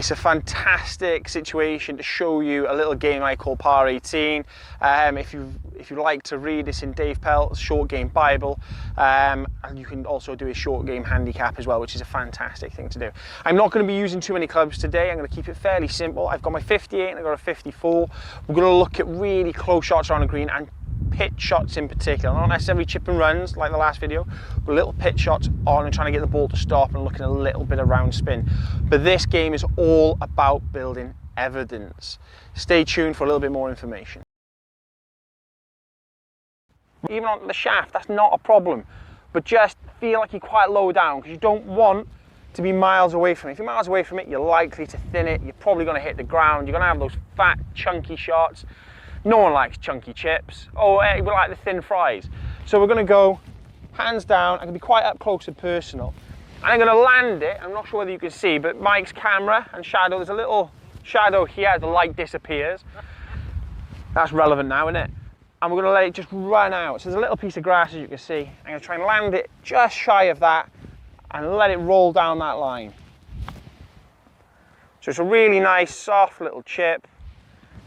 It's a fantastic situation to show you a little game I call Par 18. If you like to read, it's in Dave Pelt's Short Game Bible, and you can also do a short game handicap as well, which is a fantastic thing to do. I'm not going to be using too many clubs today. I'm going to keep it fairly simple. I've got my 58 and I've got a 54. We're going to look at really close shots around the green and pitch shots in particular, not necessarily chip and runs like the last video, but little pitch shots on and trying to get the ball to stop and looking a little bit around spin. But this game is all about building evidence. Stay tuned for a little bit more information. Even on the shaft, that's not a problem, but just feel like you're quite low down because you don't want to be miles away from it. If you're miles away from it, you're likely to thin it. You're probably going to hit the ground. You're going to have those fat, chunky shots. No one likes chunky chips. Oh, we like the thin fries. So we're going to go hands down. I'm going to be quite up close and personal. And I'm going to land it. I'm not sure whether you can see, but Mike's camera and shadow, there's a little shadow here as the light disappears. That's relevant now, isn't it? And we're going to let it just run out. So there's a little piece of grass, as you can see. I'm going to try and land it just shy of that and let it roll down that line. So it's a really nice, soft little chip.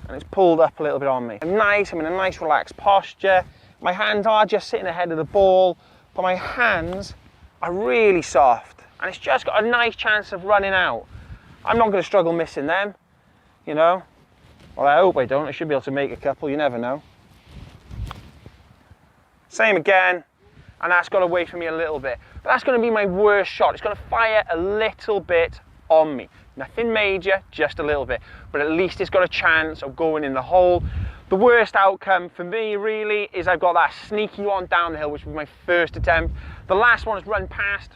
And it's pulled up a little bit on me. I'm in a nice relaxed posture. My hands are just sitting ahead of the ball, but my hands are really soft. And it's just got a nice chance of running out. I'm not going to struggle missing them, you know. Well, I hope I don't. I should be able to make a couple, you never know. Same again, and that's got away from me a little bit. But that's going to be my worst shot. It's going to fire a little bit on me. Nothing major, just a little bit, but at least it's got a chance of going in the hole. The worst outcome for me really is I've got that sneaky one down the hill, which was my first attempt. The last one has run past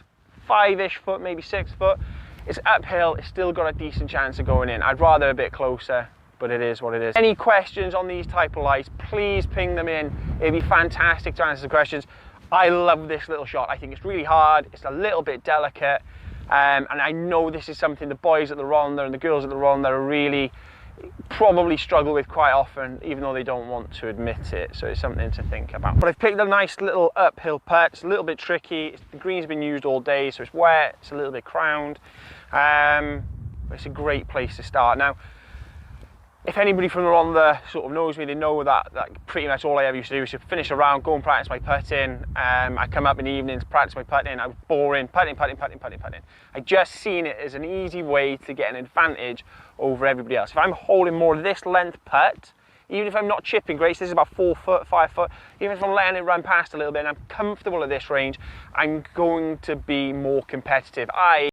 5-ish foot, maybe 6 foot. It's uphill, it's still got a decent chance of going in. I'd rather a bit closer, but it is what it is. Any questions on these type of lights, please ping them in. It'd be fantastic to answer the questions. I love this little shot. I think it's really hard, it's a little bit delicate. And I know this is something the boys at the Rhondda and the girls at the Rhondda are really probably struggle with quite often, even though they don't want to admit it. So it's something to think about. But I've picked a nice little uphill putt. It's a little bit tricky. The green's been used all day, so it's wet. It's a little bit crowned. But it's a great place to start. Now, if anybody from the Rhondda sort of knows me, they know that pretty much all I ever used to do was to finish a round, go and practice my putting. I come up in the evenings, practice my putting. I was boring, putting. I just seen it as an easy way to get an advantage over everybody else. If I'm holding more of this length putt, even if I'm not chipping great, so this is about 4 foot, 5 foot, even if I'm letting it run past a little bit and I'm comfortable at this range, I'm going to be more competitive.